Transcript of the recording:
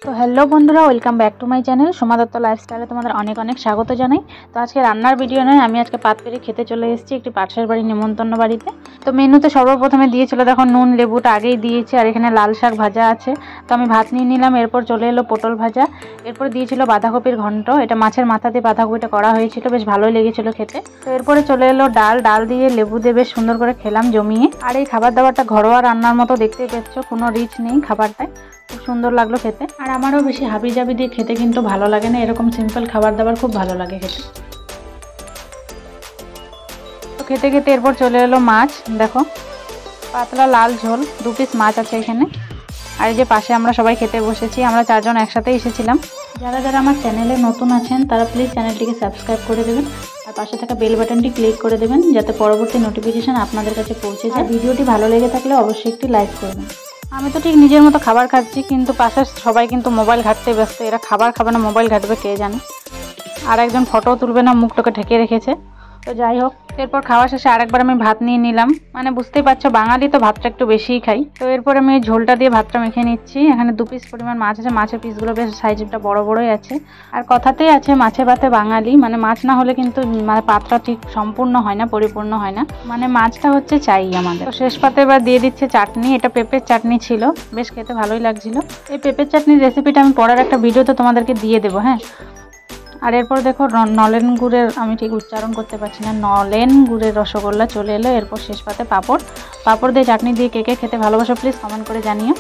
তো হ্যালো বন্ধুরা, welcome back to my channel Soma Datta লাইফস্টাইলে তোমাদের অনেক অনেক স্বাগত জানাই। তো আজকে রান্নার ভিডিও নয়, আমি আজকে পাতপেরি খেতে চলে এসেছি একটি পাশের বাড়ির নিমন্ত্রণ বাড়িতে। তো মেনুতে সর্বপ্রথমে দিয়েছিল, দেখো নুন লেবুটা আগেই দিয়েছে, আর এখানে লাল শাক ভাজা আছে। তো আমি ভাত নিয়ে নিলাম, এরপর চলে এলো পটল ভাজা, এরপর দিয়েছিল বাঁধাকপির ঘন্ট। এটা মাছের মাথা দিয়ে বাঁধাকপিটা করা হয়েছিল, বেশ ভালোই লেগেছিল খেতে। তো এরপরে চলে এলো ডাল দিয়ে লেবু দিয়ে বেশ সুন্দর করে খেলাম জমিয়ে। আর এই খাবার দাবারটা ঘরোয়া রান্নার মতো দেখতেই পাচ্ছ, কোনো রিচ নেই খাবারটায়, খুব সুন্দর লাগলো খেতে। আর আমারও বেশি হাবি জাবি দিয়ে খেতে কিন্তু ভালো লাগে না, এরকম সিম্পল খাবার দাবার খুব ভালো লাগে খেতে। তো খেতে খেতে এরপর চলে এলো মাছ, দেখো পাতলা লাল ঝোল, 2 পিস মাছ আছে এখানে। আর এই যে পাশে আমরা সবাই খেতে বসেছি, আমরা 4 জন একসাথে এসেছিলাম। যারা যারা আমার চ্যানেলে নতুন আছেন তারা প্লিজ চ্যানেলটিকে সাবস্ক্রাইব করে দেবেন, আর পাশে থাকা বেল বাটনটি ক্লিক করে দেবেন, যাতে পরবর্তী নোটিফিকেশন আপনাদের কাছে পৌঁছে যায়। ভিডিওটি ভালো লেগে থাকলে অবশ্যই একটি লাইক করবেন। আমি তো ঠিক নিজের মতো খাবার খাচ্ছি, কিন্তু পাশের সবাই কিন্তু মোবাইল ঘাঁটতে ব্যস্ত। এরা খাবার খাবে না, মোবাইল ঘাঁটবে কে জানে। আর একজন ফটো তুলবে না, মুখটাকে ঢেকে রেখেছে। তো যাই হোক, এরপর খাওয়া শেষে আরেকবার আমি ভাত নিয়ে নিলাম। মানে বুঝতেই পারছো, বাঙালি তো ভাতটা একটু বেশিই খাই। তো এরপর আমি ঝোলটা দিয়ে ভাতটা মেখে নিচ্ছি। এখানে 2 পিস পরিমাণ মাছ আছে, মাছের পিসগুলো বেশ সাইজটা বড় বড়ই আছে। আর কথাতেই আছে মাছে ভাতে বাঙালি, মানে মাছ না হলে কিন্তু মানে পাতটা ঠিক সম্পূর্ণ হয় না, পরিপূর্ণ হয় না, মানে মাছটা হচ্ছে চাই আমাদের। তো শেষ পাতে এবার দিয়ে দিচ্ছে চাটনি। এটা পেঁপের চাটনি ছিল, বেশ খেতে ভালোই লাগছিল। এই পেঁপের চাটনির রেসিপিটা আমি পরের একটা ভিডিওতে তোমাদেরকে দিয়ে দেবো, হ্যাঁ। আর এরপর দেখো নলেন গুড়ের, আমি ঠিক উচ্চারণ করতে পারছি না, নলেন গুড়ের রসগোল্লা চলে এলো। এরপর শেষ পাতে পাঁপড় দিয়ে চাটনি দিয়ে কে কে খেতে ভালোবাসো প্লিজ কমেন্ট করে জানিও।